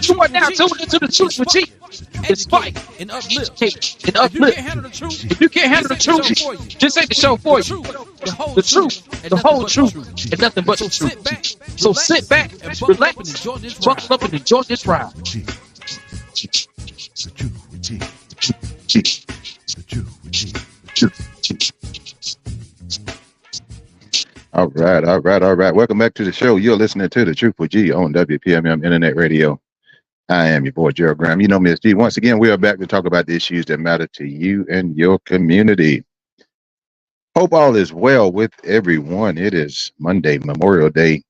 You are now tuned into the truth with G. Inspire and uplift. If you can't handle the truth, just ain't the show for you. The truth, the whole truth, and nothing but the truth. So sit back, relax, buckle up, and enjoy this ride. All right. Welcome back to the show. You're listening to The Truth with G on WPMM Internet Radio. I am your boy, Gerald Graham. You know me as G. Once again, we are back to talk about the issues that matter to you and your community. Hope all is well with everyone. It is Monday, Memorial Day.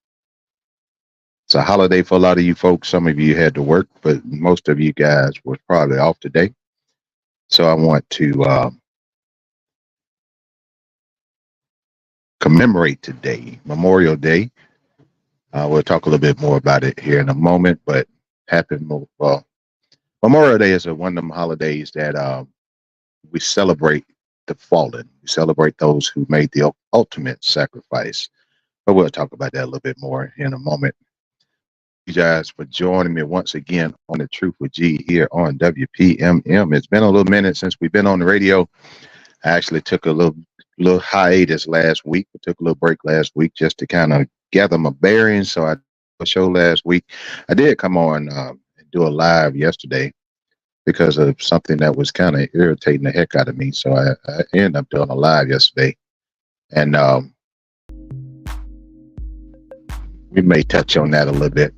It's a holiday for a lot of you folks. Some of you had to work, but most of you guys were probably off today. So I want to commemorate today, Memorial Day. We'll talk a little bit more about it here in a moment, but Memorial Day is one of them holidays that we celebrate the fallen. We celebrate those who made the ultimate sacrifice. But we'll talk about that a little bit more in a moment. You guys for joining me once again on The Truth with G here on WPMM. It's been a little minute since we've been on the radio. I actually took a little hiatus last week. I took a little break last week just to kind of gather my bearings. So I did a show last week. I did come on and do a live yesterday because of something that was kind of irritating the heck out of me. So I ended up doing a live yesterday. And we may touch on that a little bit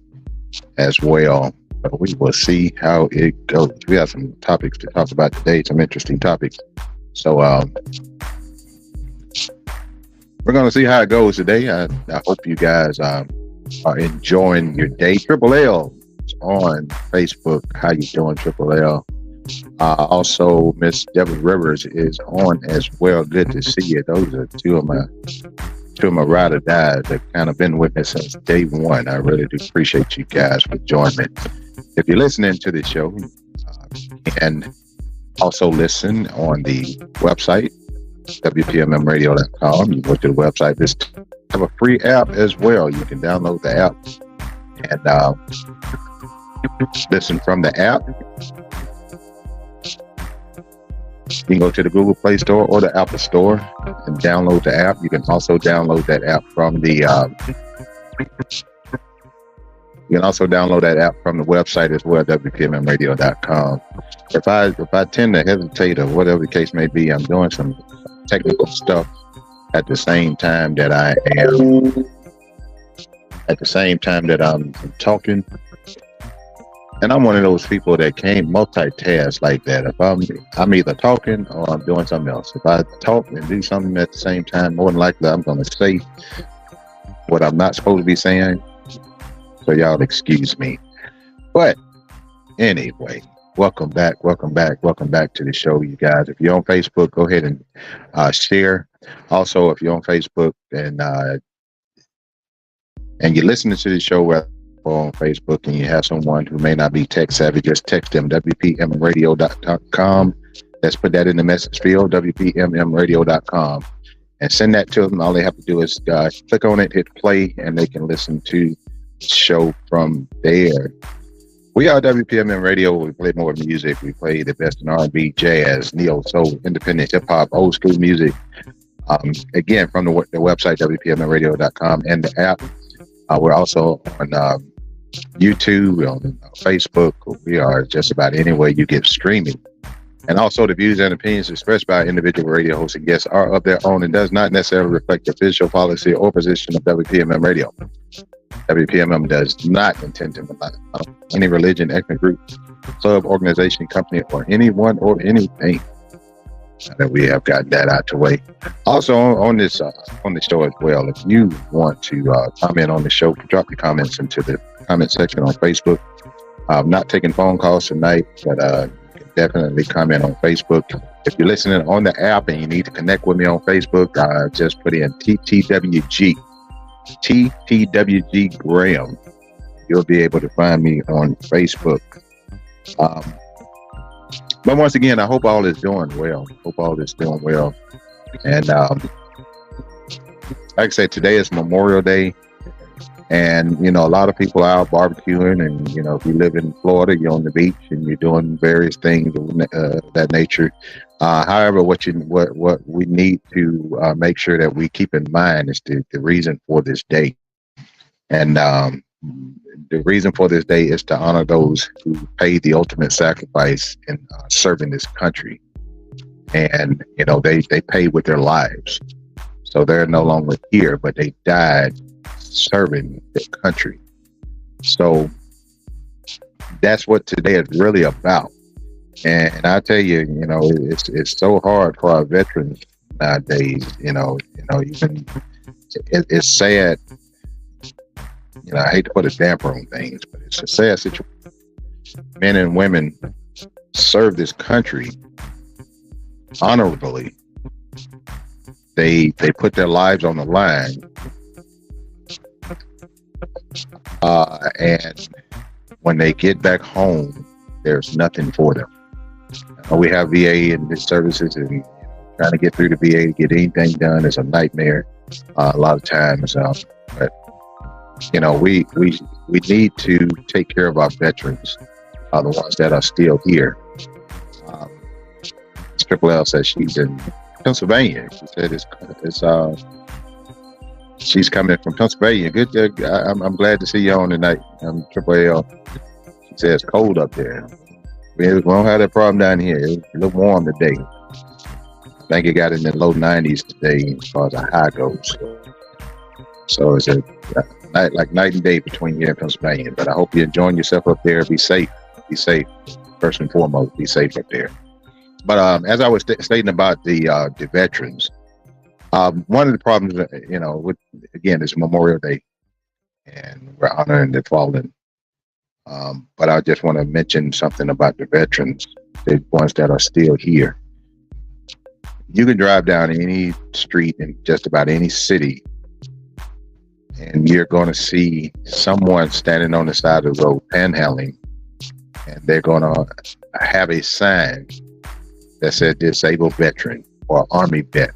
as well. But we will see how it goes. We have some topics to talk about today, some interesting topics. So we're going to see how it goes today. I hope you guys are enjoying your day. Triple L is on Facebook. How you doing, Triple L? Also, Miss Deborah Rivers is on as well. Good to see you. Those are two of my ride or dies that kind of been with me since day one. I really do appreciate you guys for joining me. If you're listening to the show, and also listen on the website, WPMMradio.com. You go to the website. This have a free app as well. You can download the app and listen from the app. You can go to the Google Play Store or the Apple Store and download the app. You can also download that app from the website as well, WPMMradio.com. If I tend to hesitate or whatever the case may be, I'm doing some technical stuff at the same time that I'm talking. And I'm one of those people that can't multitask like that. If I'm either talking or I'm doing something else. If I talk and do something at the same time, more than likely I'm going to say what I'm not supposed to be saying. So y'all excuse me. But anyway, welcome back to the show, you guys. If you're on Facebook, go ahead and share. Also, if you're on Facebook and you're listening to the show on Facebook and you have someone who may not be tech savvy, just text them WPMradio.com. Let's put that in the message field, WPMradio.com, and send that to them. All they have to do is click on it, hit play, and they can listen to the show from there. We are WPMM Radio. We play more music. We play the best in R&B, jazz, neo soul, independent hip hop, old school music. Again, from the website, WPMradio.com, and the app. We're also on YouTube, on Facebook. We are just about anywhere you get streaming. And also, the views and opinions expressed by individual radio hosts and guests are of their own and does not necessarily reflect the official policy or position of WPMM Radio. WPMM does not intend to rely on any religion, ethnic group, club, organization, company, or anyone or anything. That we have gotten that out the way. Also on the show as well, if you want to comment on the show, drop your comments into the comment section on Facebook. I'm not taking phone calls tonight, but you can definitely comment on Facebook. If you're listening on the app and you need to connect with me on Facebook, just put in Ttwg Graham. You'll be able to find me on Facebook. But once again, I hope all is doing well. And like I said, today is Memorial Day, and you know, a lot of people are out barbecuing, and you know, if you live in Florida, you're on the beach and you're doing various things of that nature. However, what we need to make sure that we keep in mind is the reason for this day, and the reason for this day is to honor those who paid the ultimate sacrifice in serving this country, and you know, they paid with their lives. So they're no longer here, but they died serving the country. So that's what today is really about. And I tell you, you know, it's so hard for our veterans nowadays. Even it's sad. You know, I hate to put a damper on things, but it's a sad situation. Men and women serve this country honorably. They put their lives on the line, and when they get back home, there's nothing for them. We have VA and these services, and trying to get through the VA to get anything done is a nightmare. A lot of times, but you know, we need to take care of our veterans, the ones that are still here. Triple L says she's in Pennsylvania. She said she's coming from Pennsylvania. Good. I'm glad to see you on tonight. Triple L. She says it's cold up there. We don't have that problem down here. It's a little warm today. I think it got in the low 90s today as far as the high goes. So it's a night and day between here and Pennsylvania. But I hope you're enjoying yourself up there. Be safe. Be safe. First and foremost, be safe up there. But as I was stating about the veterans, one of the problems, you know, again, it's Memorial Day, and we're honoring the fallen. But I just want to mention something about the veterans, the ones that are still here. You can drive down any street in just about any city, and you're going to see someone standing on the side of the road panhandling, and they're going to have a sign that said disabled veteran or Army vet,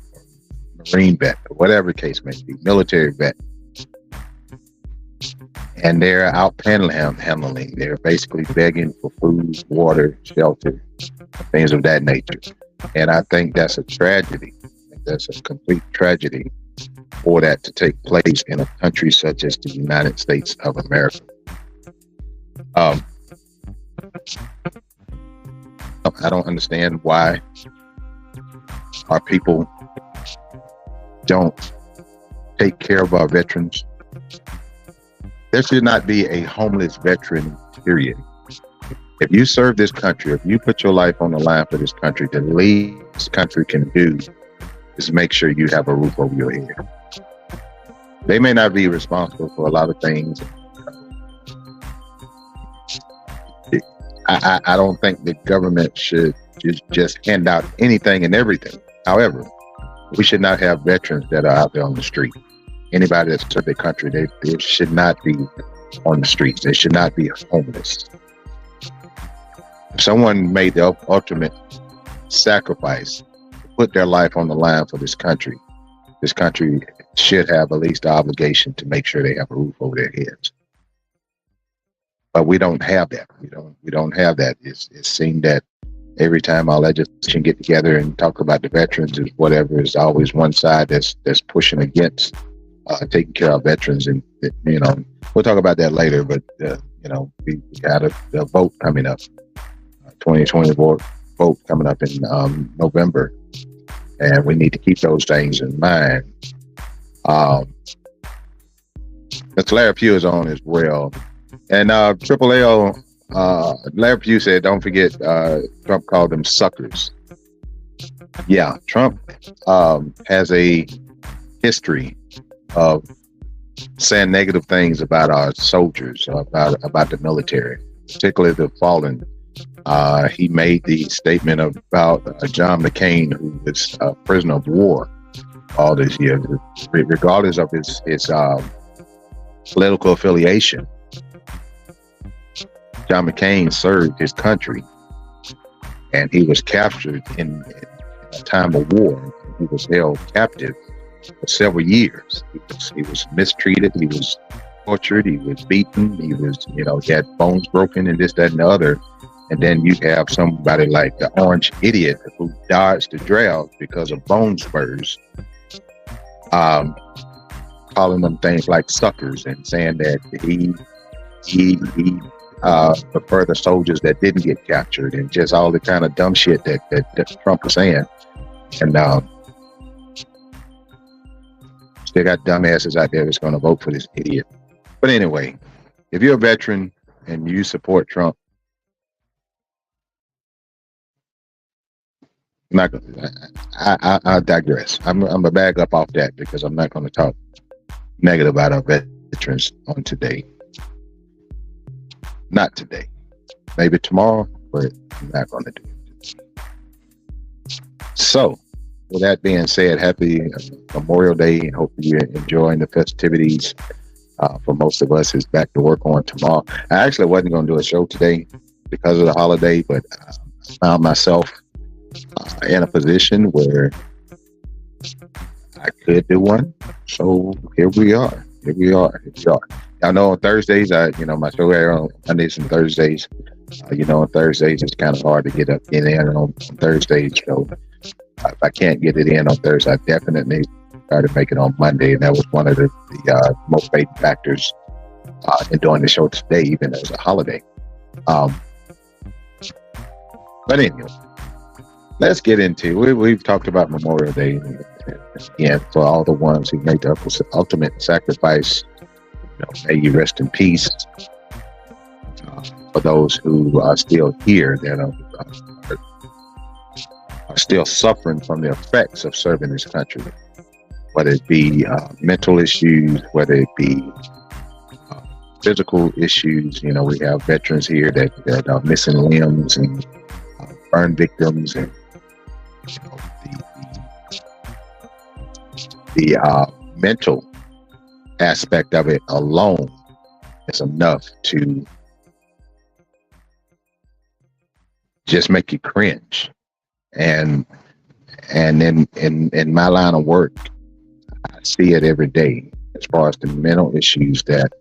or Marine vet, or whatever the case may be, military vet. And they're out panhandling. They're basically begging for food, water, shelter, things of that nature. And I think that's a tragedy. That's a complete tragedy for that to take place in a country such as the United States of America. I don't understand why our people don't take care of our veterans. There should not be a homeless veteran, period. If you serve this country, if you put your life on the line for this country, the least this country can do is make sure you have a roof over your head. They may not be responsible for a lot of things. I don't think the government should just hand out anything and everything. However, we should not have veterans that are out there on the street. Anybody that's served their country, they should not be on the streets. They should not be homeless. If someone made the ultimate sacrifice to put their life on the line for this country should have at least the obligation to make sure they have a roof over their heads. But we don't have that. We don't have that. It seems that every time our legislation get together and talk about the veterans is whatever, is always one side that's pushing against taking care of veterans. And you know, we'll talk about that later. But you know, we got a vote coming up, 2020 vote coming up in November, and we need to keep those things in mind. Mr. Larry Pugh is on as well. And Triple L, Larry Pugh said, don't forget, Trump called them suckers. Yeah, Trump has a history of saying negative things about our soldiers, about the military, particularly the fallen. He made the statement about John McCain, who was a prisoner of war all these years, regardless of his political affiliation. John McCain served his country, and he was captured in a time of war. He was held captive for several years. He was mistreated. He was tortured. He was beaten. He was, he had bones broken and this, that, and the other. And then you have somebody like the orange idiot who dodged the draft because of bone spurs, calling them things like suckers and saying that he prefer the soldiers that didn't get captured and just all the kind of dumb shit that Trump was saying. And still got dumbasses out there that's going to vote for this idiot. But anyway, if you're a veteran and you support Trump, I'm not gonna, I digress. I'm gonna bag up off that because I'm not going to talk negative about our veterans on today. Not today. Maybe tomorrow, but I'm not going to do it. So, with that being said, happy Memorial Day, and hope you're enjoying the festivities. For most of us, is back to work on tomorrow. I actually wasn't going to do a show today because of the holiday, but I found myself in a position where I could do one. So here we are. I know on Thursdays, my show air on Mondays and Thursdays. On Thursdays it's kind of hard to get up in there on Thursdays. So if I can't get it in on Thursday, I definitely try to make it on Monday. And that was one of the motivating factors in doing the show today, even as a holiday. But anyway, let's get into it. We've talked about Memorial Day again for all the ones who made the ultimate sacrifice. May you rest in peace. For those who are still here, that are still suffering from the effects of serving this country, whether it be mental issues, whether it be physical issues. We have veterans here that are missing limbs and burn victims, and the mental aspect of it alone is enough to just make you cringe. And in my line of work, I see it every day as far as the mental issues that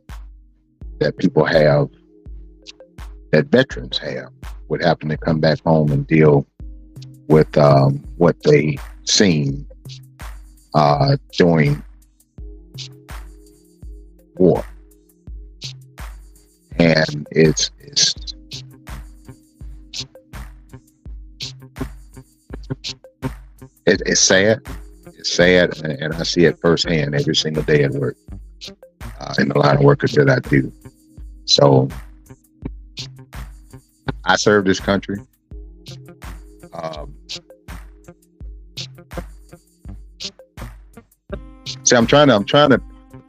people have, that veterans have, with having to come back home and deal with what they seen during war. And it's sad. It's sad, and I see it firsthand every single day at work, in the line of work that I do. So I serve this country. See, I'm trying to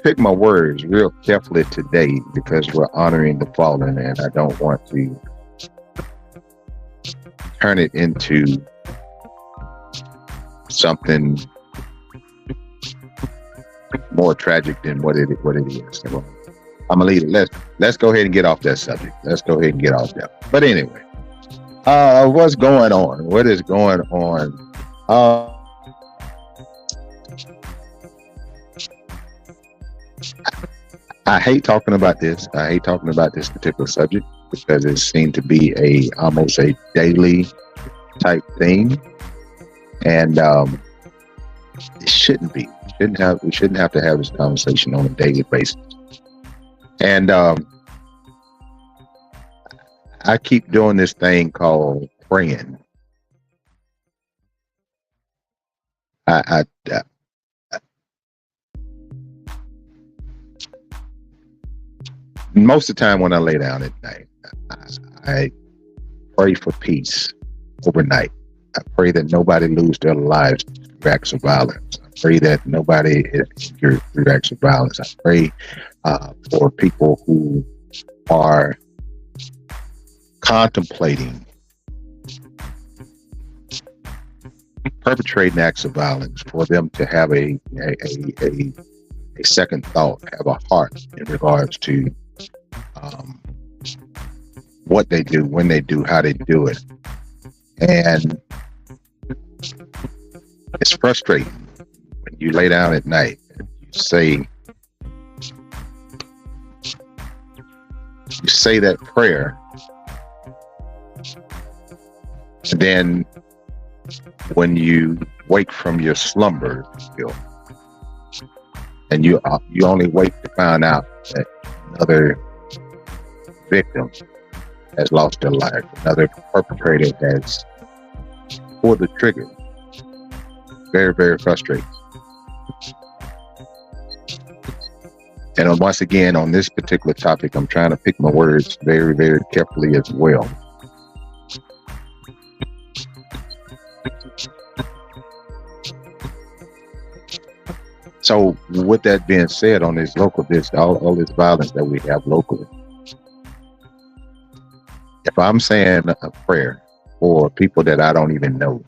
pick my words real carefully today because we're honoring the fallen, and I don't want to turn it into something more tragic than what it is. So I'm gonna leave it. Let's go ahead and get off that subject. Let's go ahead and get off that. But anyway, what's going on? What is going on? I hate talking about this. I hate talking about this particular subject because it seemed to be almost a daily type thing, and it shouldn't be. We shouldn't have to have this conversation on a daily basis. And I keep doing this thing called praying. I most of the time when I lay down at night, I pray for peace overnight. I pray that nobody lose their lives through acts of violence. I pray that nobody is injured through acts of violence. I pray for people who are contemplating perpetrating acts of violence, for them to have a second thought, have a heart in regards to what they do, when they do, how they do it. And it's frustrating you lay down at night, and you say that prayer, and then when you wake from your slumber, and you only wake to find out that another victim has lost their life, another perpetrator has pulled the trigger. Very, very frustrating. And once again, on this particular topic, I'm trying to pick my words very, very carefully as well. So with that being said, on this all this violence that we have locally, if I'm saying a prayer for people that I don't even know,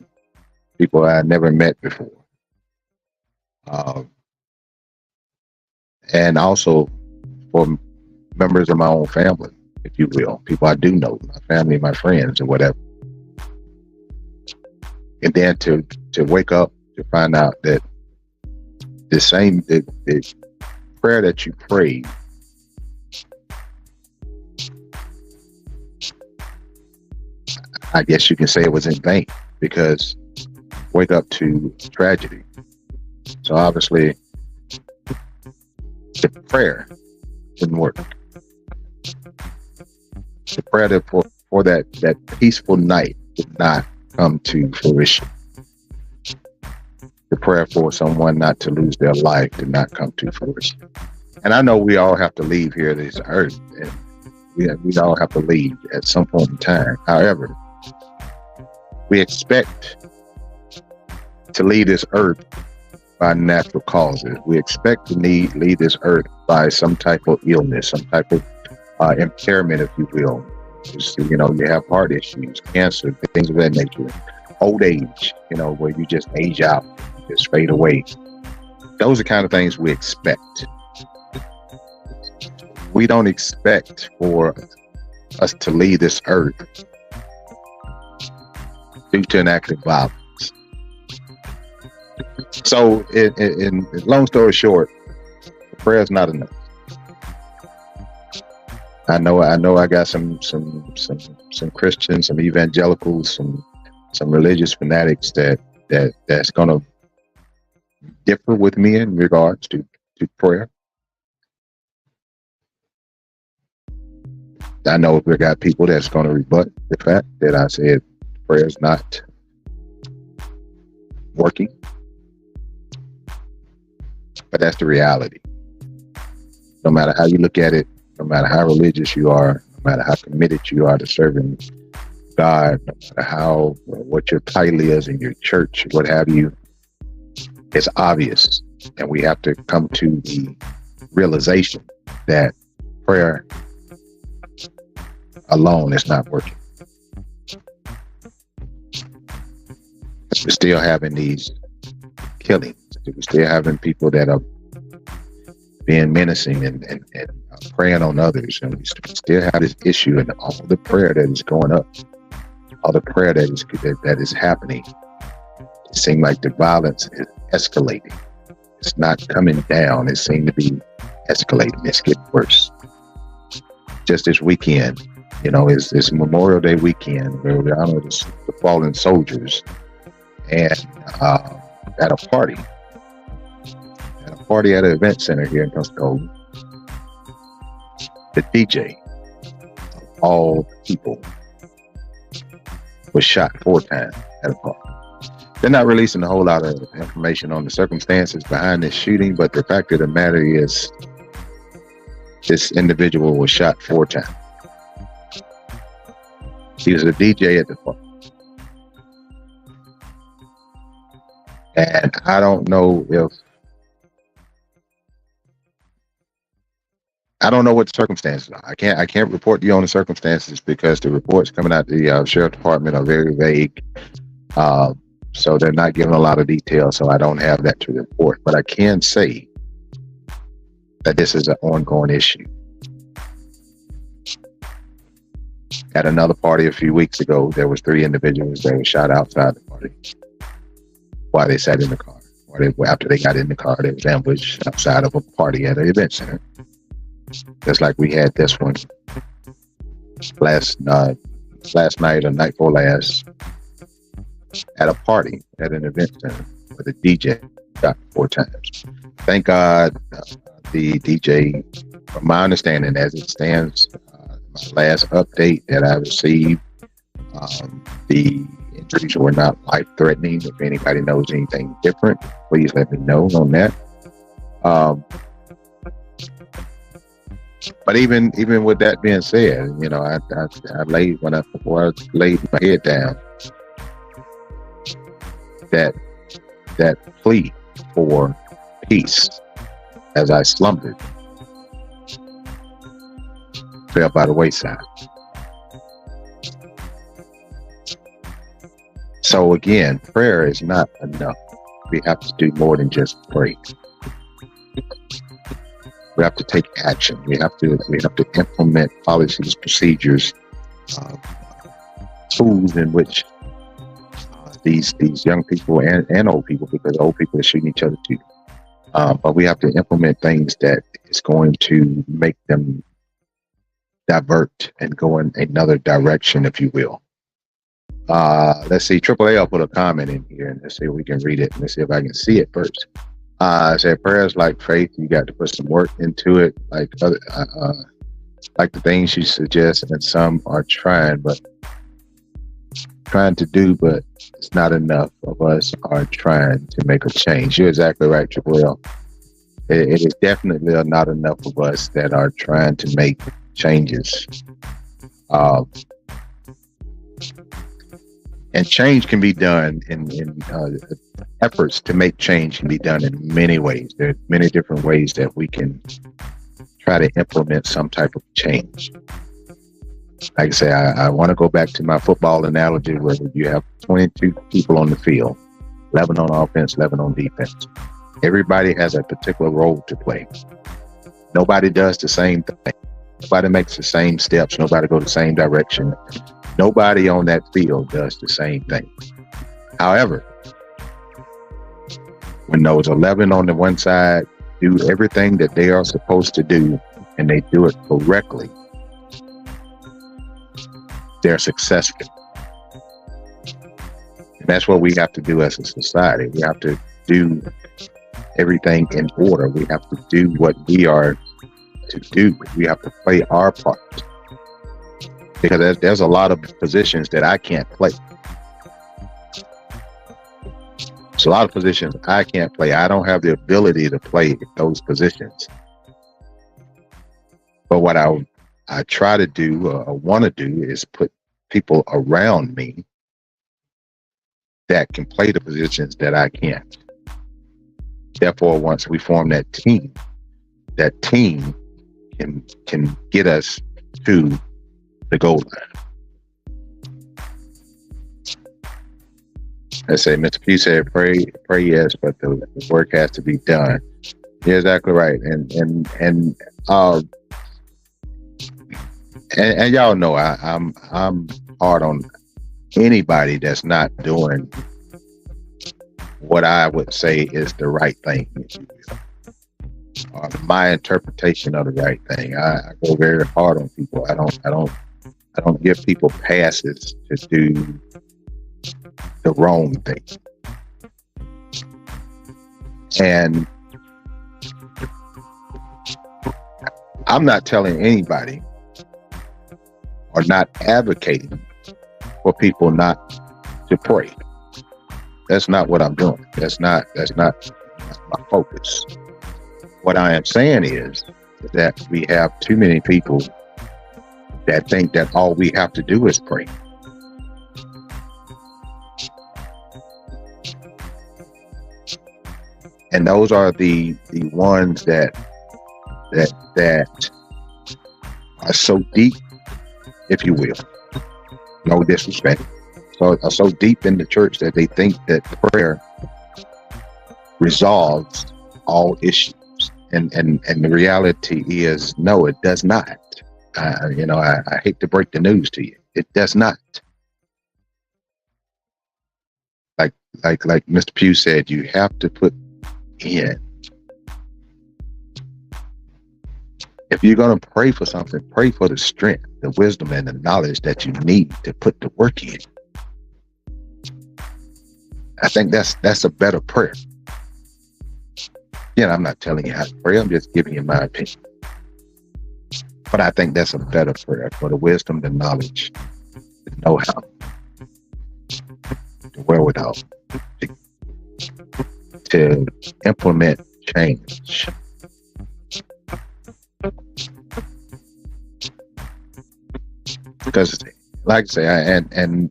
people I never met before, and also for members of my own family, if you will, people I do know, my family, my friends, or whatever, and then to wake up to find out that the prayer that you prayed, I guess you can say it was in vain, because wake up to tragedy. So obviously the prayer didn't work. The prayer for that peaceful night did not come to fruition. The prayer for someone not to lose their life did not come to fruition. And I know we all have to leave here this earth, and we all have to leave at some point in time. However, we expect to leave this earth by natural causes. We expect to leave this earth by some type of illness, some type of impairment, if you will. You have heart issues, cancer, things of that nature. Old age, where you just age out, just fade away. Those are the kind of things we expect. We don't expect for us to leave this earth due to an act of violence. So, in long story short, prayer is not enough. I know I got some Christians, some evangelicals, some religious fanatics that's gonna differ with me in regards to prayer. I know we got people that's gonna rebut the fact that I said prayer is not working, but that's the reality. No matter how you look at it, no matter how religious you are, no matter how committed you are to serving God, no matter what your title is in your church, what have you, it's obvious. And we have to come to the realization that prayer alone is not working. We're still having these killings. We're still having people that are being menacing and preying on others. And we still have this issue, and all the prayer that is going up, all the prayer that is happening, it seems like the violence is escalating. It's not coming down. It seems to be escalating. It's getting worse. Just this weekend, it's Memorial Day weekend, where we honor the fallen soldiers, and at a party at an event center here in Tuscaloosa, the DJ of all people was shot 4 times at a party. They're not releasing a whole lot of information on the circumstances behind this shooting, but the fact of the matter is this individual was shot 4 times. He was a DJ at the party. And I don't know what the circumstances are. I can't report to you on the circumstances because the reports coming out the sheriff department are very vague. So they're not giving a lot of detail, so I don't have that to report. But I can say that this is an ongoing issue. At another party a few weeks ago, there was 3 individuals that were shot outside the party while they sat in the car. after they got in the car, they was ambushed outside of a party at an event center. Just like we had this one last night or night before last at a party at an event center where the DJ got 4 times. Thank God the DJ, from my understanding as it stands, my last update that I received, the injuries were not life-threatening. If anybody knows anything different, please let me know on that. But even with that being said, you know, I laid before I laid my head down, that plea for peace as I slumbered fell by the wayside. So again, prayer is not enough. We have to do more than just pray. We have to take action. We have to implement policies, procedures, tools in which these young people and old people, because old people are shooting each other too. But we have to implement things that is going to make them divert and go in another direction, if you will. Let's see. AAA put a comment in here, and let's see if we can read it. Let's see if I can see it first. I said, prayers like faith. You got to put some work into it, like the things you suggest, and some are trying to do, but it's not enough of us are trying to make a change. You're exactly right, Triple. It is definitely not enough of us that are trying to make changes. And change can be done in efforts to make change can be done in many ways. There are many different ways that we can try to implement some type of change. Like I say, I want to go back to my football analogy where you have 22 people on the field, 11 on offense, 11 on defense. Everybody has a particular role to play. Nobody does the same thing. Nobody makes the same steps. Nobody goes the same direction. Nobody on that field does the same thing. However, when those 11 on the one side do everything that they are supposed to do, and they do it correctly, they're successful. And that's what we have to do as a society. We have to do everything in order. We have to do what we are to do. We have to play our part. Because there's a lot of positions that I can't play. There's a lot of positions I can't play. I don't have the ability to play those positions. But what I try to do, or want to do, is put people around me that can play the positions that I can't. Therefore, once we form that team can get us to the goal line. Let's say Mr. P said, pray yes, but the work has to be done. You're exactly right. And y'all know I'm hard on anybody that's not doing what I would say is the right thing, or my interpretation of the right thing. I go very hard on people. I don't give people passes to do the wrong thing. And I'm not telling anybody or not advocating for people not to pray. That's not what I'm doing. That's not my focus. What I am saying is that we have too many people that think that all we have to do is pray. And those are the ones that are so deep, if you will, no disrespect, are so deep in the church that they think that prayer resolves all issues. And the reality is, no, it does not. I hate to break the news to you. It does not. like like Mr. Pugh said, you have to put in. If you're going to pray for something, pray for the strength, the wisdom, and the knowledge that you need to put the work in. I think that's a better prayer. Yeah, I'm not telling you how to pray. I'm just giving you my opinion. But I think that's a better prayer, for the wisdom, the knowledge, the know-how, the wherewithal to implement change. Because, like I say, and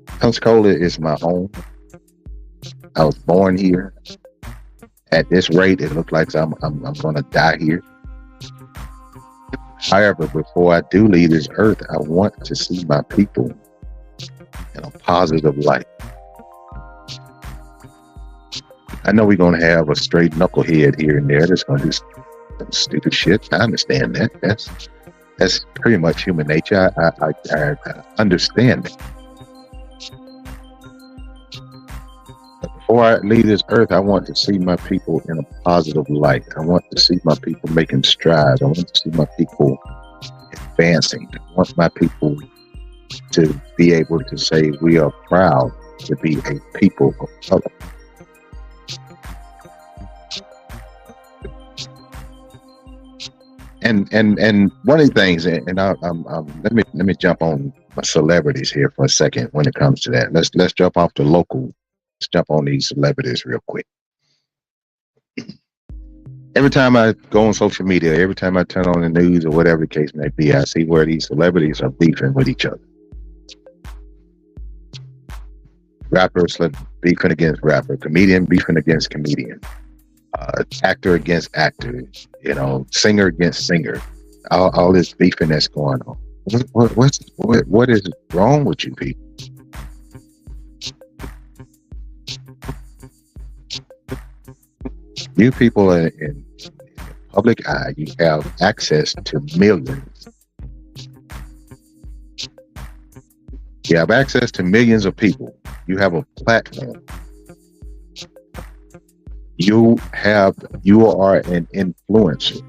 Pensacola is my home. I was born here. At this rate, it looks like I'm going to die here. However, before I do leave this earth, I want to see my people in a positive light. I know we're going to have a straight knucklehead here and there that's going to do some stupid shit. I understand that. That's pretty much human nature. I understand it. But before I leave this earth, I want to see my people in a positive light. I want to see my people making strides. I want to see my people advancing. I want my people to be able to say we are proud to be a people of color. And one of the things, and let me jump on my celebrities here for a second when it comes to that. Let's jump off the local. Let's jump on these celebrities real quick. Every time I go on social media, every time I turn on the news or whatever the case may be, I see where these celebrities are beefing with each other. Rappers beefing against rapper, comedian beefing against comedian, actor against actor, singer against singer. All this beefing that's going on. What is wrong with you people? You people in public eye, you have access to millions. You have access to millions of people. You have a platform. You are an influencer.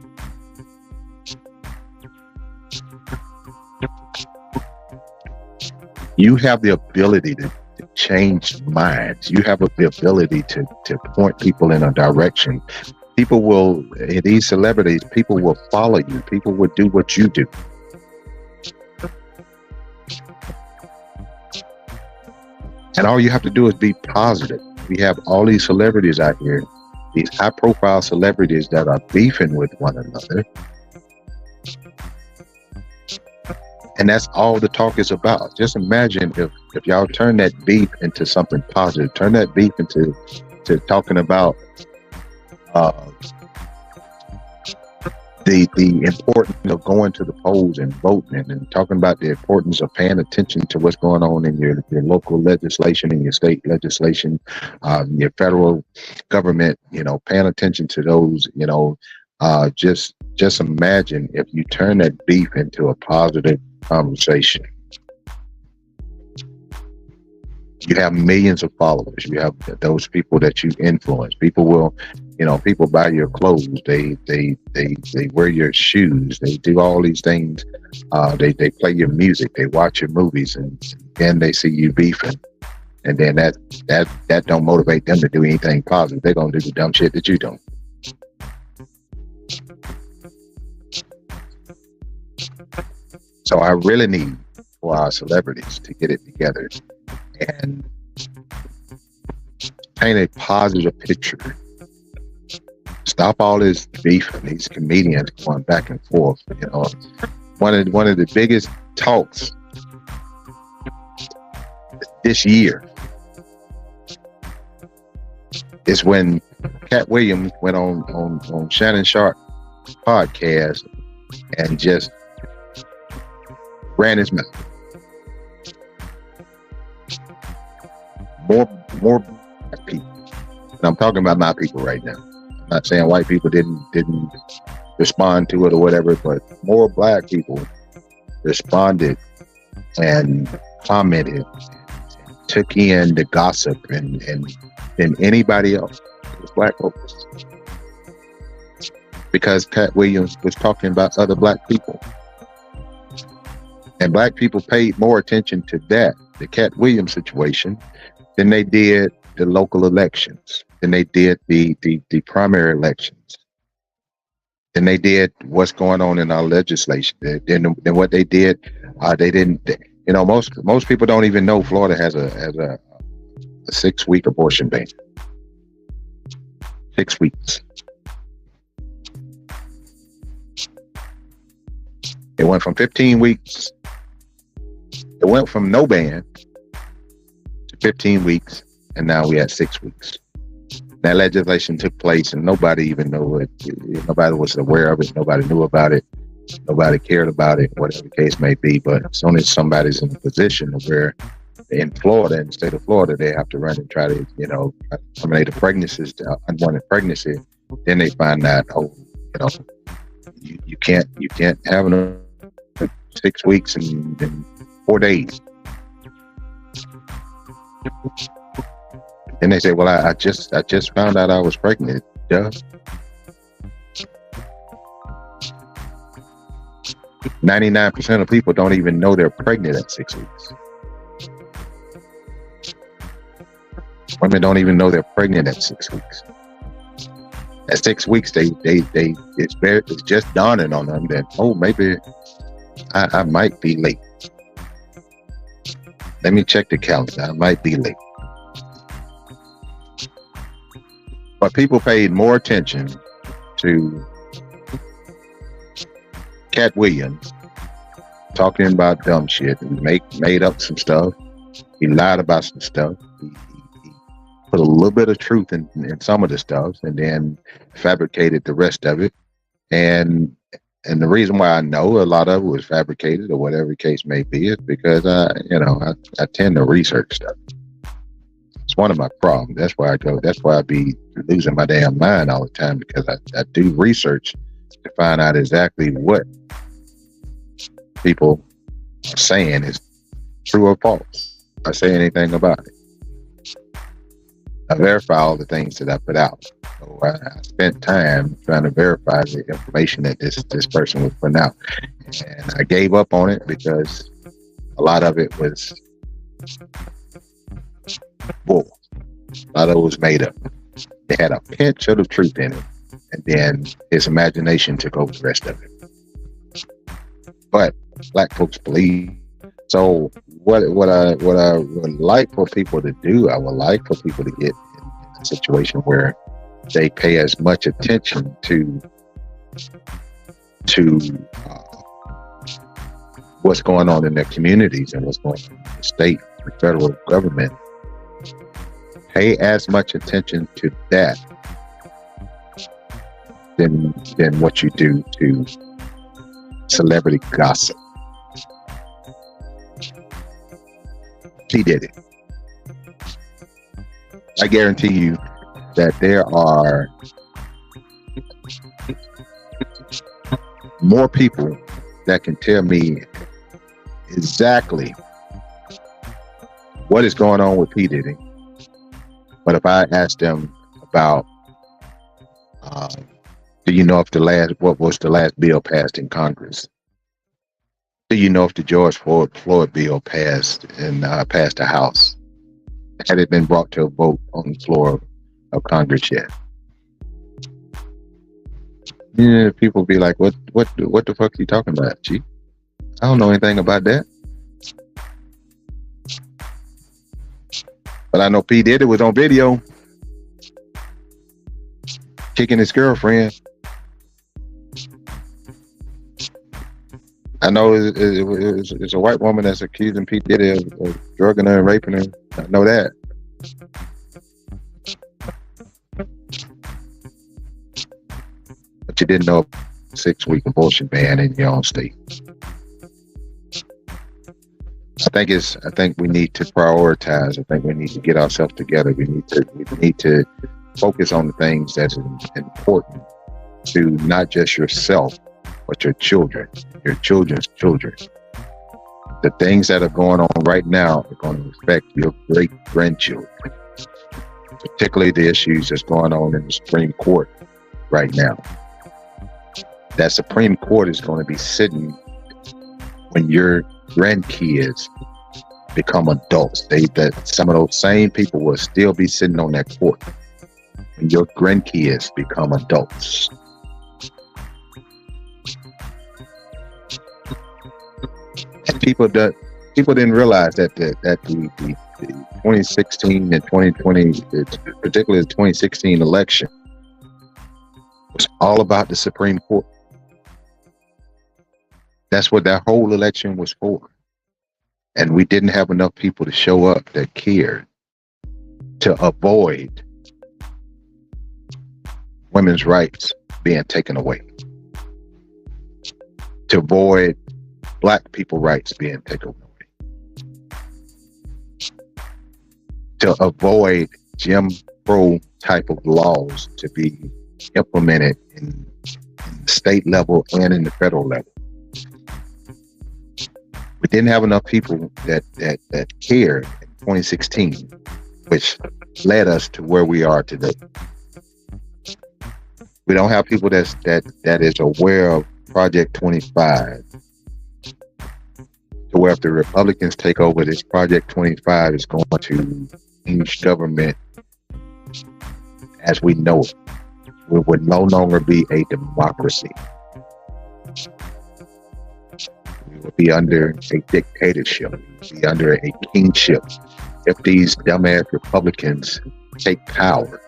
You have the ability to change minds. You have the ability to point people in a direction. People will, these celebrities, people will follow you. People will do what you do. And all you have to do is be positive. We have all these celebrities out here, these high profile celebrities that are beefing with one another. And that's all the talk is about. Just imagine if y'all turn that beef into something positive, turn that beef into talking about the importance of going to the polls and voting, and talking about the importance of paying attention to what's going on in your local legislation, in your state legislation, your federal government, paying attention to those, just imagine if you turn that beef into a positive conversation. You have millions of followers. You have those people that you influence. People will, people buy your clothes. They wear your shoes. They do all these things. They play your music. They watch your movies, and then they see you beefing. And then that don't motivate them to do anything positive. They're gonna do the dumb shit that you don't. So I really need for our celebrities to get it together and paint a positive picture. Stop all this beef and these comedians going back and forth. One of the biggest talks this year is when Cat Williams went on Shannon Sharp podcast and just ran his mouth. More black people. And I'm talking about my people right now. I'm not saying white people didn't respond to it or whatever, but more black people responded and commented took in the gossip and than anybody else. It was black folks. Because Cat Williams was talking about other black people. And black people paid more attention to that, the Cat Williams situation, than they did the local elections, than they did the primary elections, than they did what's going on in our legislation, than what they did. They didn't, you know, most people don't even know Florida has a 6-week abortion ban. 6 weeks. It went from 15 weeks. It went from no ban to 15 weeks, and now we at 6 weeks. That legislation took place, and nobody even knew it. Nobody was aware of it. Nobody knew about it. Nobody cared about it, whatever the case may be. But as soon as somebody's in a position where in Florida, in the state of Florida, they have to run and try to, you know, terminate a pregnancy, unwanted pregnancy, then they find out, oh, you know, you can't have a 6 weeks and 4 days. And they say, well, I just found out I was pregnant. Duh. 99% of people don't even know they're pregnant at 6 weeks. Women don't even know they're pregnant at 6 weeks. At 6 weeks, it's just dawning on them that, oh, maybe I might be late. Let me check the calendar. I might be late. But people paid more attention to Cat Williams talking about dumb shit. He made up some stuff. He lied about some stuff. He put a little bit of truth in some of the stuff, and then fabricated the rest of it. And the reason why I know a lot of it was fabricated, or whatever the case may be, is because I tend to research stuff. It's one of my problems. That's why I be losing my damn mind all the time, because I do research to find out exactly what people are saying is true or false. If I say anything about it, I verify all the things that I put out. So I spent time trying to verify the information that this person was putting out, and I gave up on it because a lot of it was bull. A lot of it was made up. They had a pinch of the truth in it, and then his imagination took over the rest of it. But black folks believe. So what I would like for people to do, I would like for people to get in a situation where they pay as much attention to what's going on in their communities and what's going on in the state, the federal government. Pay as much attention to that than what you do to celebrity gossip. He did it. I guarantee you that there are more people that can tell me exactly what is going on with P. Diddy. But if I ask them about, do you know if what was the last bill passed in Congress? Do you know if the George Floyd bill passed the House? Had it been brought to a vote on the floor of Congress yet? Yeah, people be like, what the fuck are you talking about, Chief? I don't know anything about that. But I know P. Diddy was on video kicking his girlfriend. I know it's a white woman that's accusing P. Diddy of drugging her and raping her. I know that. But you didn't know a 6-week abortion ban in your own state. I think we need to prioritize. I think we need to get ourselves together. We need to focus on the things that are important to not just yourself, but your children, your children's children. The things that are going on right now are going to affect your great grandchildren, particularly the issues that's going on in the Supreme Court right now. That Supreme Court is going to be sitting when your grandkids become adults. That some of those same people will still be sitting on that court when your grandkids become adults. And people didn't realize that the 2016 and 2020, particularly the 2016 election, was all about the Supreme Court. That's what that whole election was for. And we didn't have enough people to show up that cared to avoid women's rights being taken away, to avoid Black people rights being taken away, to avoid Jim Crow type of laws to be implemented in the state level and in the federal level. We didn't have enough people that cared in 2016, which led us to where we are today. We don't have people that is aware of Project 25. To where if the Republicans take over, this Project 25 is going to change government as we know it. We would no longer be a democracy. We would be under a dictatorship. We would be under a kingship if these dumbass Republicans take power.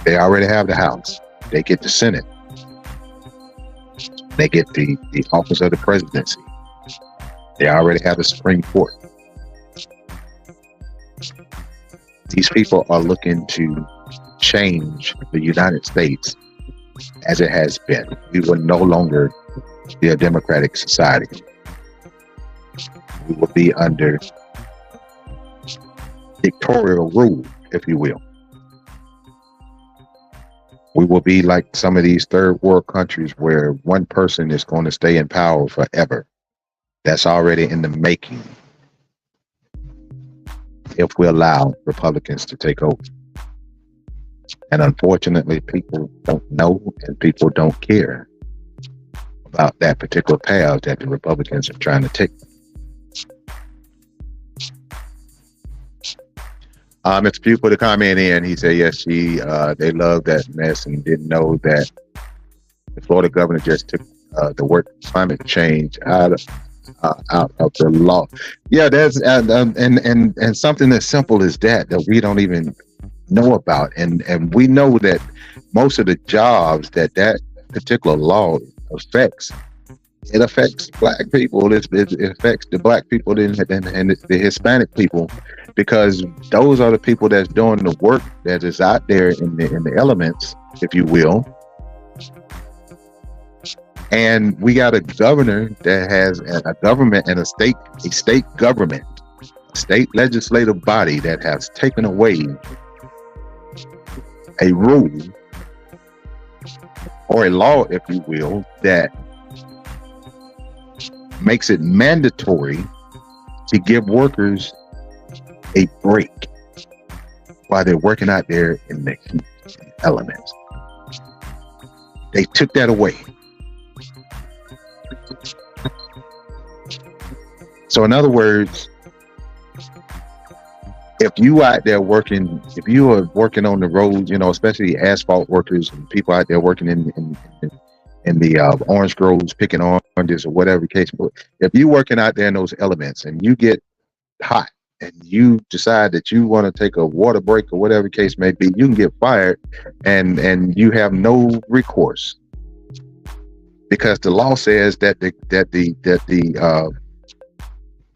They already have the House. They get the Senate. They get the office of the presidency. They already have the Supreme Court. These people are looking to change the United States as it has been. We will no longer be a democratic society. We will be under dictatorial rule, if you will. We will be like some of these third world countries where one person is going to stay in power forever. That's already in the making if we allow Republicans to take over. And unfortunately, people don't know and people don't care about that particular path that the Republicans are trying to take. Mr. Pugh put a comment in. He said, yes, they love that mess and didn't know that the Florida governor just took the word climate change out of the law. Yeah, there's and something as simple as that we don't even know about. And we know that most of the jobs that particular law affects, it affects Black people. It affects the Black people and the Hispanic people, because those are the people that's doing the work that is out there in the elements, if you will. And we got a governor that has a government and a state government, a state legislative body that has taken away a rule or a law, if you will, that makes it mandatory to give workers a break while they're working out there in the heat elements. They took that away. So in other words, if you out there working, if you are working on the roads, especially asphalt workers and people out there working in the orange groves, picking oranges or whatever case, if you're working out there in those elements and you get hot and you decide that you want to take a water break or whatever case may be, you can get fired and you have no recourse, because the law says that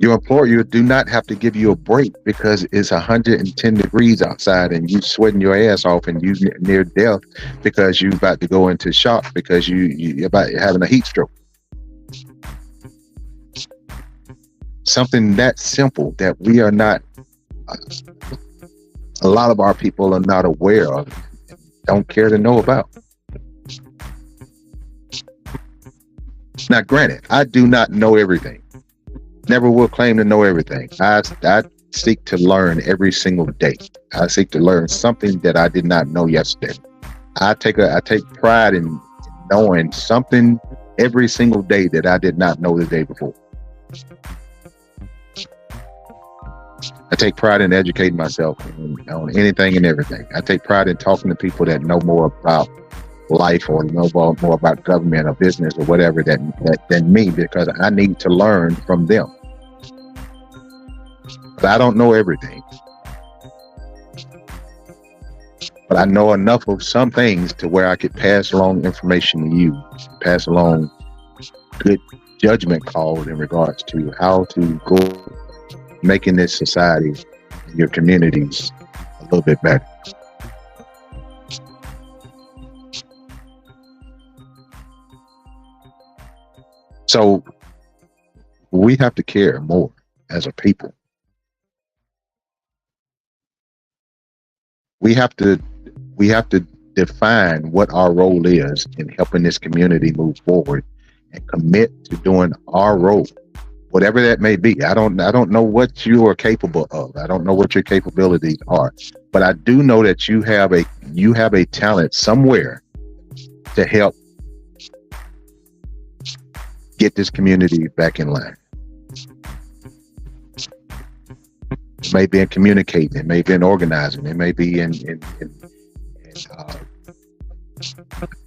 your employer do not have to give you a break because it's 110 degrees outside and you sweating your ass off and you near death because you about to go into shock because you're about having a heat stroke. Something that simple that we are not, a lot of our people are not aware of, don't care to know about. Now, granted, I do not know everything. Never will claim to know everything. I seek to learn every single day. I seek to learn something that I did not know yesterday. I take pride in knowing something every single day that I did not know the day before. I take pride in educating myself on anything and everything. I take pride in talking to people that know more about life or know more about government or business or whatever than me, because I need to learn from them. But I don't know everything. But I know enough of some things to where I could pass along information to you, pass along good judgment calls in regards to how to go making this society and your communities a little bit better. So we have to care more as a people. We have to define what our role is in helping this community move forward and commit to doing our role, whatever that may be. I don't know what you are capable of. I don't know what your capabilities are, but I do know that you have a talent somewhere to help get this community back in line. It may be in communicating, it may be in organizing, it may be in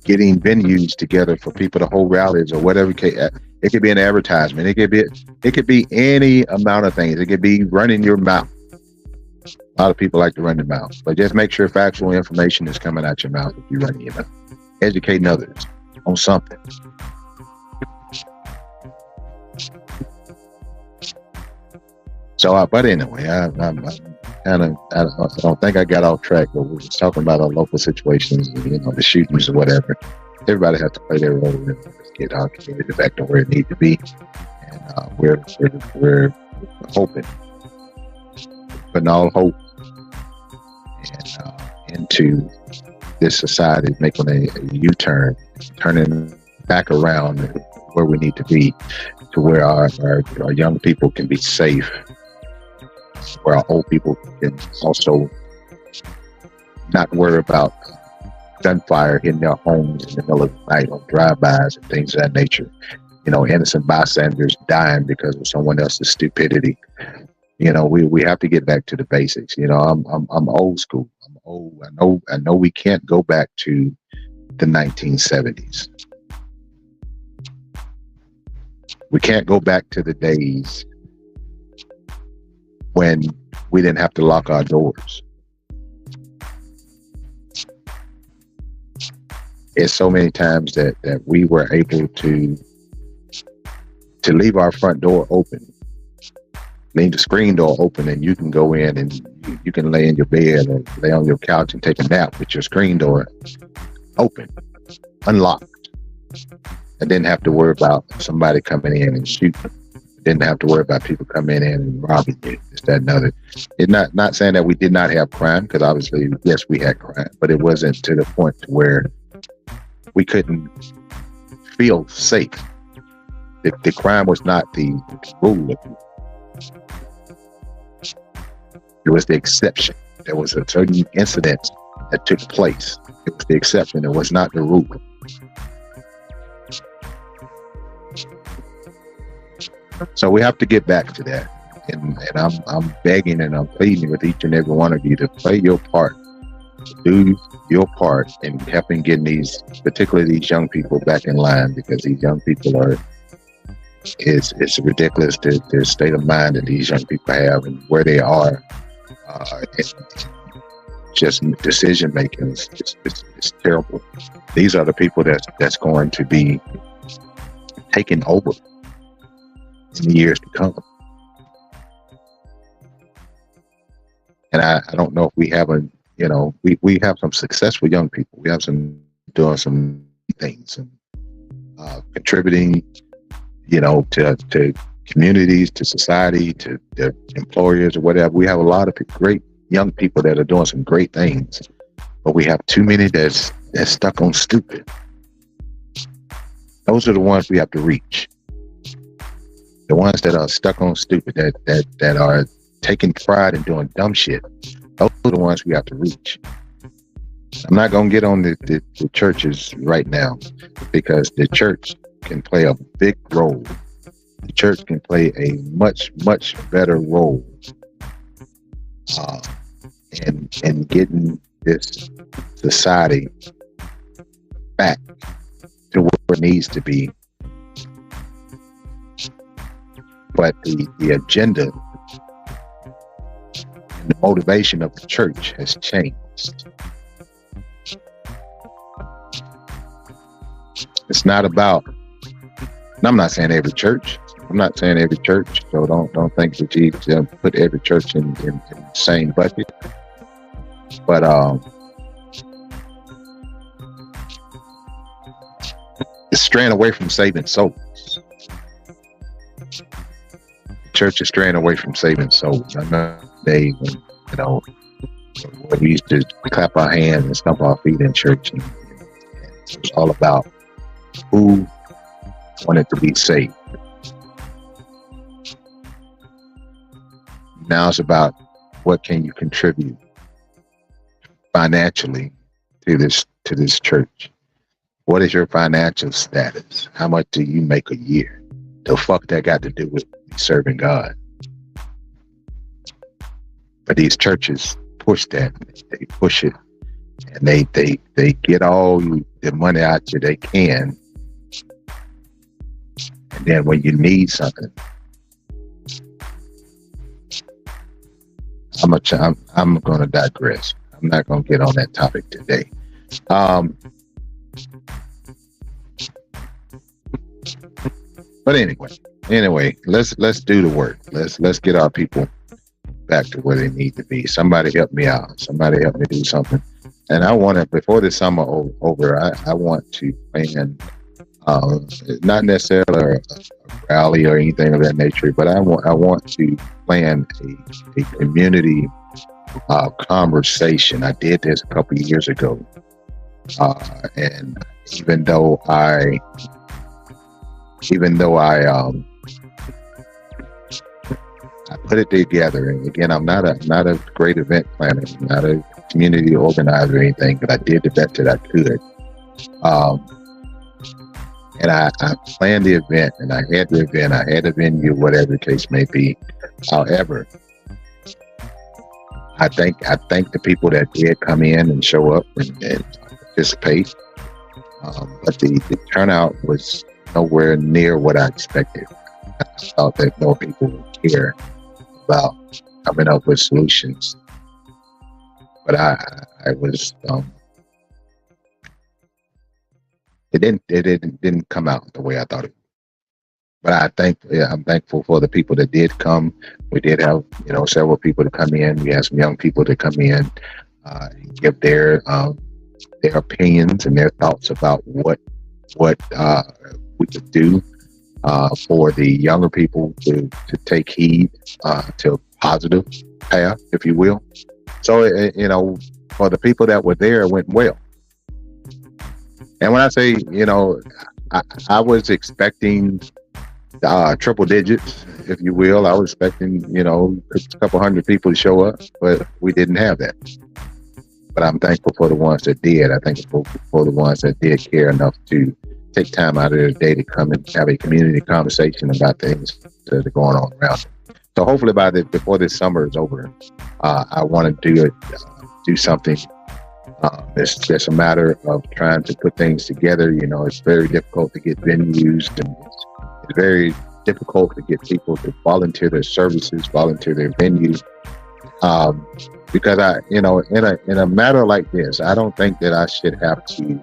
getting venues together for people to hold rallies or whatever. It could be an advertisement. It could be any amount of things. It could be running your mouth. A lot of people like to run their mouth, but just make sure factual information is coming out your mouth if you're running your mouth. Educating others on something. So, but anyway, I don't think I got off track, but we was talking about our local situations, the shootings or whatever. Everybody has to play their role and get our community back to where it needs to be. And we're hoping, putting all hope into this society, making a U-turn, turning back around where we need to be, to where our young people can be safe, where our old people can also not worry about gunfire hitting their homes in the middle of the night on drive-bys and things of that nature. Innocent bystanders dying because of someone else's stupidity. We have to get back to the basics. I'm old school. I'm old. I know we can't go back to the 1970s. We can't go back to the days when we didn't have to lock our doors. It's so many times that we were able to leave our front door open, leave the screen door open, and you can go in and you can lay in your bed or lay on your couch and take a nap with your screen door open, unlocked. I didn't have to worry about somebody coming in and shooting. Didn't have to worry about people coming in and robbing you, this, that, and other. It's not saying that we did not have crime, because obviously, yes, we had crime, but it wasn't to the point where we couldn't feel safe. The crime was not the rule. It was the exception. There was a certain incident that took place. It was the exception. It was not the rule. So we have to get back to that, and I'm begging and I'm pleading with each and every one of you to play your part, do your part in helping getting particularly these young people back in line, because these young people it's ridiculous the state of mind that these young people have and where they are. Just decision making is terrible. These are the people that's going to be taking over in the years to come. And I don't know if we have we have some successful young people. We have some doing some things and contributing, to communities, to society, to their employers or whatever. We have a lot of great young people that are doing some great things, but we have too many that's stuck on stupid. Those are the ones we have to reach. The ones that are stuck on stupid, that are taking pride in doing dumb shit. Those are the ones we have to reach. I'm not going to get on the churches right now, because the church can play a big role. The church can play a much, much better role in getting this society back to where it needs to be. But the agenda and the motivation of the church has changed. It's not about, and I'm not saying every church. I'm not saying every church, so don't think that you put every church in the same bucket. But it's straying away from saving souls. The church is straying away from saving souls. I know they, when we used to clap our hands and stomp our feet in church, and it was all about who wanted to be saved. Now it's about what can you contribute financially to this church. What is your financial status? How much do you make a year? The fuck that got to do with serving God? But these churches push that. They push it, and they get all the money out you they can. And then when you need something, I'm going to digress. I'm not going to get on that topic today. But anyway, let's do the work. Let's get our people back to where they need to be. Somebody help me out. Somebody help me do something. And I want to, before the summer over, I want to plan, not necessarily a rally or anything of that nature, but I want to plan a community conversation. I did this a couple of years ago, and even though I put it together, and again, I'm not a great event planner, I'm not a community organizer or anything, but I did the best that I could. And I planned the event, and I had the event, I had a venue, whatever the case may be. However, I thank the people that did come in and show up and participate. But the turnout was nowhere near what I expected. I thought that more people would care about coming up with solutions. But I was it didn't come out the way I thought it would. But I'm thankful for the people that did come. We did have several people to come in. We had some young people to come in, give their opinions and their thoughts about what we could do for the younger people to take heed to a positive path, if you will. So for the people that were there, it went well. And when I say, I was expecting triple digits, if you will. I was expecting, a couple hundred people to show up, but we didn't have that. But I'm thankful for the ones that did. I think for the ones that did care enough to take time out of their day to come and have a community conversation about things that are going on around them. So hopefully before this summer is over, I want to do something. It's just a matter of trying to put things together. It's very difficult to get venues, and it's very difficult to get people to volunteer their services, volunteer their venues. Because in a matter like this, I don't think that I should have to,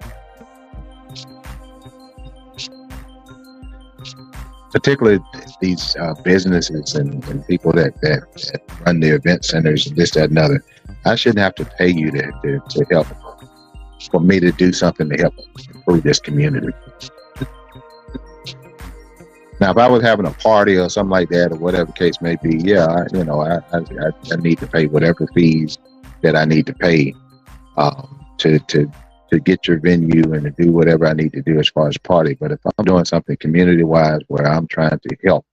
particularly these businesses and people that run the event centers and this, that, and other. I shouldn't have to pay you to help, for me to do something to help improve this community. Now, if I was having a party or something like that, or whatever the case may be, I need to pay whatever fees that I need to pay to to get your venue and to do whatever I need to do as far as party. But if I'm doing something community wise where I'm trying to help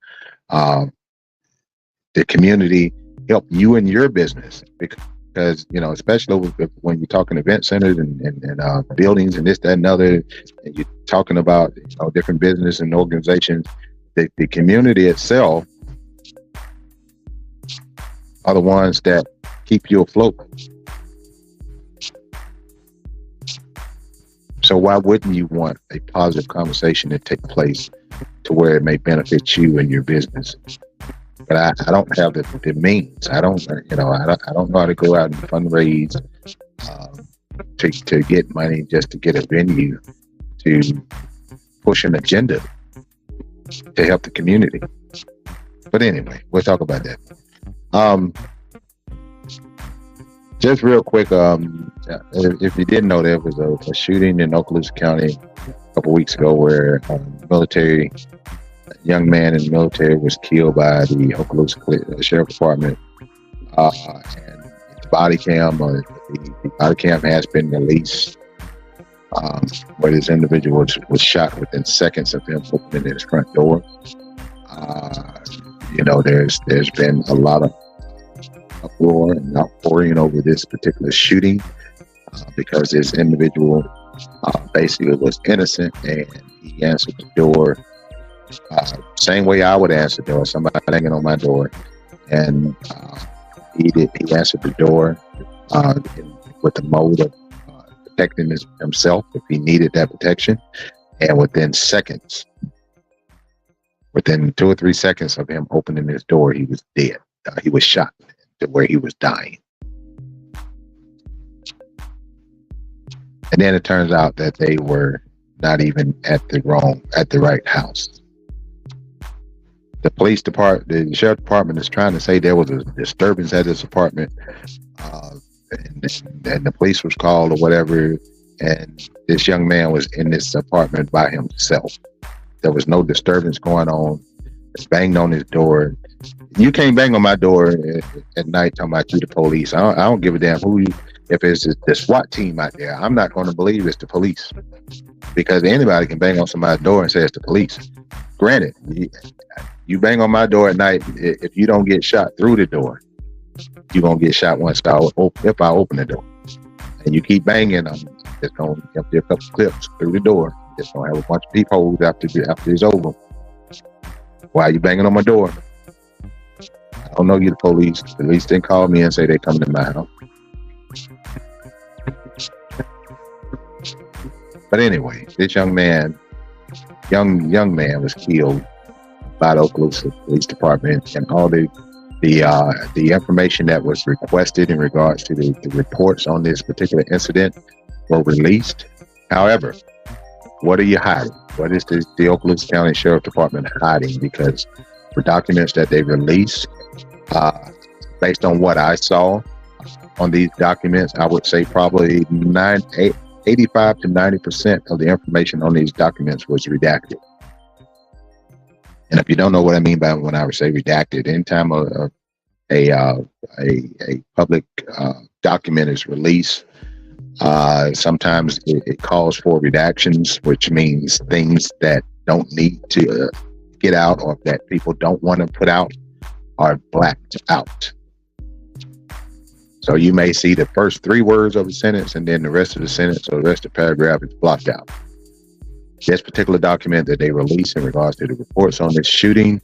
the community, help you and your business, because especially when you're talking event centers and buildings and this, that, and other, and you're talking about different business and organizations, the community itself are the ones that keep you afloat. So why wouldn't you want a positive conversation to take place to where it may benefit you and your business? But I don't have the means. I don't know how to go out and fundraise to get money just to get a venue to push an agenda to help the community. But anyway, we'll talk about that. Just real quick, if you didn't know, there was a shooting in Okaloosa County a couple weeks ago where a young man in the military was killed by the Okaloosa Sheriff Department. And the body cam has been released, where this individual was shot within seconds of him opening his front door. There's been a lot of uproar and outpouring over this particular shooting because this individual basically was innocent, and he answered the door same way I would answer the door. Somebody banging on my door, and he answered the door with the mode of protecting himself if he needed that protection, and within 2 or 3 seconds of him opening his door, he was dead. He was shot to where he was dying. And then it turns out that they were not even at the right house. The police department, the sheriff department, is trying to say there was a disturbance at this apartment, and the police was called or whatever, and this young man was in this apartment by himself. There was no disturbance going on. It's banged on his door. You can't bang on my door at night talking about you the police. I don't give a damn if it's the SWAT team out there. I'm not going to believe it's the police, because anybody can bang on somebody's door and say it's the police. Granted, you bang on my door at night, if you don't get shot through the door, you're going to get shot once if I open the door. And you keep banging, I'm just going to empty a couple clips through the door. Just going to have a bunch of peepholes after it's over. Why are you banging on my door? I don't know you the police. The police didn't call me and say they're coming to my house. But anyway, this young man was killed by the Okaloosa Police Department, and all the information that was requested in regards to the reports on this particular incident were released. However, what are you hiding? What is the Okaloosa County Sheriff Department hiding? Because for documents that they released, based on what I saw on these documents, I would say probably 85 to 90% of the information on these documents was redacted. And if you don't know what I mean by when I say redacted, anytime a public document is released, sometimes it calls for redactions, which means things that don't need to get out or that people don't want to put out are blacked out. So you may see the first 3 words of a sentence, and then the rest of the sentence or the rest of the paragraph is blocked out. This particular document that they released in regards to the reports on this shooting,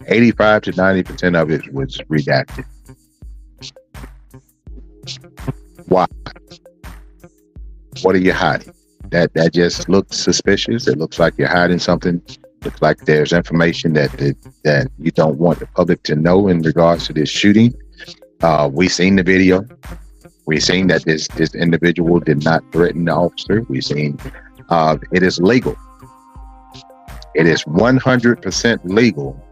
85 to 90% of it was redacted. Why? What are you hiding? That just looks suspicious. It looks like you're hiding something. Looks like there's information that you don't want the public to know in regards to this shooting. We've seen the video. We've seen that this individual did not threaten the officer. We've seen it is legal. It is 100% legal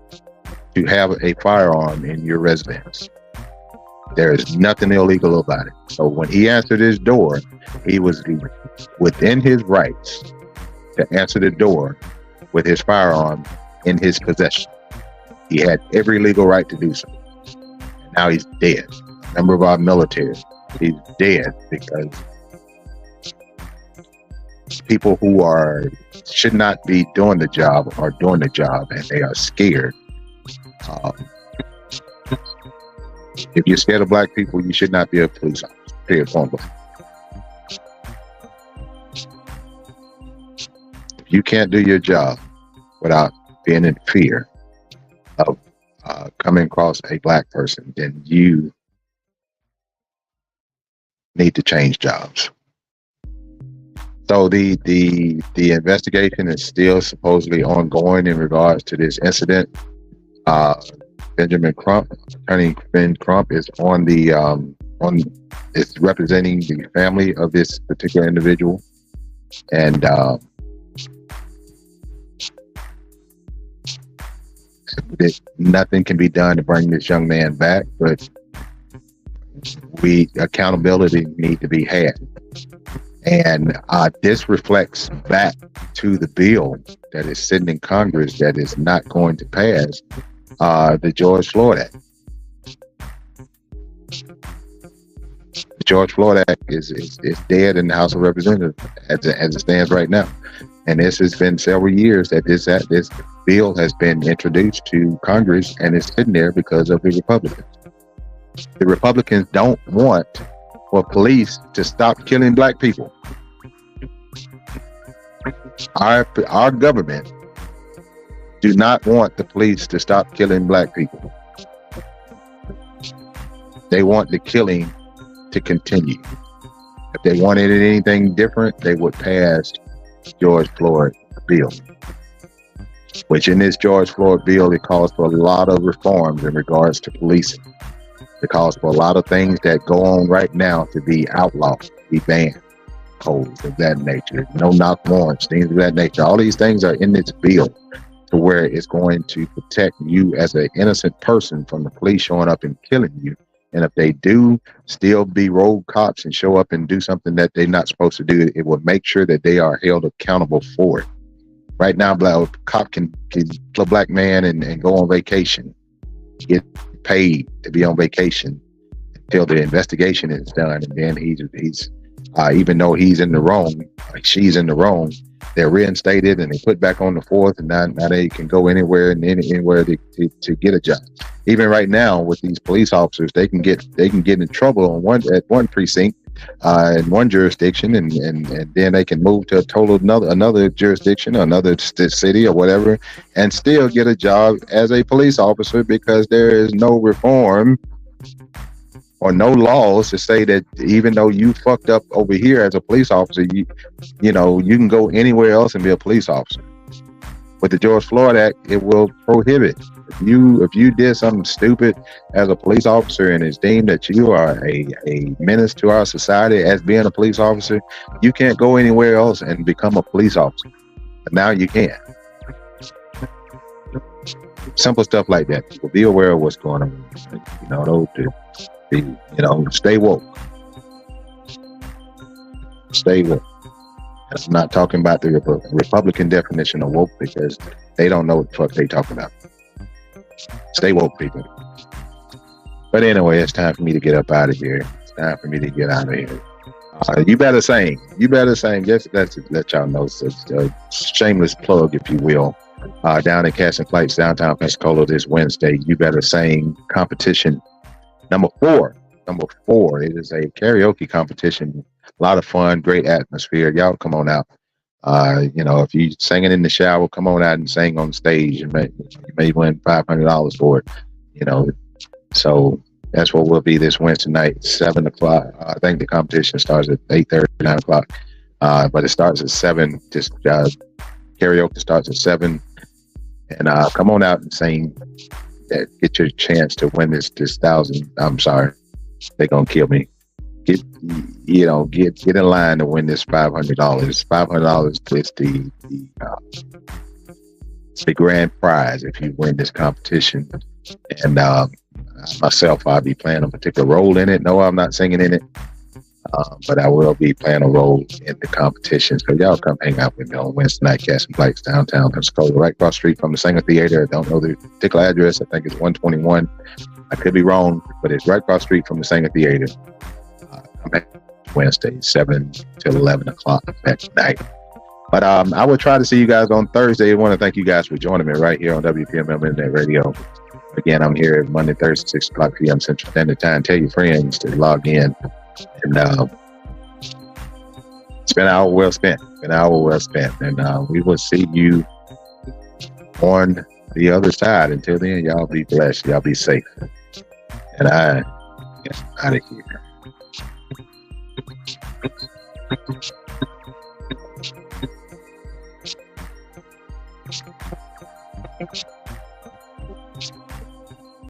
to have a firearm in your residence. There is nothing illegal about it. So when he answered his door, he was within his rights to answer the door with his firearm in his possession. He had every legal right to do so. Now he's dead. A member of our military, he's dead because people who should not be doing the job are doing the job, and they are scared. If you're scared of black people, you should not be a police officer. Period. Point blank. If you can't do your job without being in fear of coming across a black person, then you need to change jobs. So the investigation is still supposedly ongoing in regards to this incident. Benjamin Crump, Attorney Ben Crump, is is representing the family of this particular individual, and nothing can be done to bring this young man back, but accountability need to be had. And this reflects back to the bill that is sitting in Congress that is not going to pass, the George Floyd Act. The George Floyd Act is dead in the House of Representatives as it stands right now. And this has been several years that this bill has been introduced to Congress, and it's sitting there because of the Republicans. The Republicans don't want for police to stop killing black people. Our government do not want the police to stop killing black people. They want the killing to continue. If they wanted anything different, they would pass George Floyd bill, which in this George Floyd bill, it calls for a lot of reforms in regards to policing. It calls for a lot of things that go on right now to be outlawed, be banned, codes of that nature, no knock warrants, things of that nature. All these things are in this bill to where it's going to protect you as an innocent person from the police showing up and killing you. And if they do still be rogue cops and show up and do something that they're not supposed to do, it will make sure that they are held accountable for it. Right now, a cop can kill a black man and go on vacation, get paid to be on vacation until the investigation is done, and then he's even though he's in the wrong, like she's in the wrong, they're reinstated and they put back on the fourth, and now they can go anywhere and anywhere to get a job. Even right now with these police officers, they can get in trouble at one precinct in one jurisdiction, and then they can move to another jurisdiction, another city or whatever, and still get a job as a police officer, because there is no reform or no laws to say that even though you fucked up over here as a police officer, you can go anywhere else and be a police officer. With the George Floyd Act, it will prohibit. If you did something stupid as a police officer and it's deemed that you are a menace to our society as being a police officer, you can't go anywhere else and become a police officer. But now you can. Simple stuff like that. People be aware of what's going on. Stay woke. Stay woke. I'm not talking about the Republican definition of woke, because they don't know what the fuck they talking about. Stay woke, people. But anyway, it's time for me to get up out of here. It's time for me to get out of here. You better sing. Just let y'all know. It's a shameless plug, if you will. Down at Casting Flights, downtown Pensacola, this Wednesday. You Better Sing competition number 4. It is a karaoke competition. A lot of fun, great atmosphere. Y'all come on out. If you singing in the shower, come on out and sing on stage. You may win $500 for it. So that's what we'll be this Wednesday night, 7 o'clock. I think the competition starts at 8:30, 9 o'clock. But it starts at 7. Just karaoke starts at 7. And come on out and sing. Get your chance to win this $1,000. I'm sorry, they're gonna kill me. Get in line to win this $500. $500 is the grand prize if you win this competition. And myself, I'll be playing a particular role in it. No, I'm not singing in it, but I will be playing a role in the competition. So y'all come hang out with me on Wednesday night, Casting Flights, downtown Pensacola, right across the street from the Singer Theater. I don't know the particular address. I think it's 121. I could be wrong, but it's right across the street from the Singer Theater. Come back Wednesday, 7 till 11 o'clock that night. But I will try to see you guys on Thursday. I want to thank you guys for joining me right here on WPMM Internet Radio. Again, I'm here Monday, Thursday, 6 o'clock p.m. Central Standard Time. Tell your friends to log in. And it's been an hour well spent. And we will see you on the other side. Until then, y'all be blessed. Y'all be safe. And I am out of here.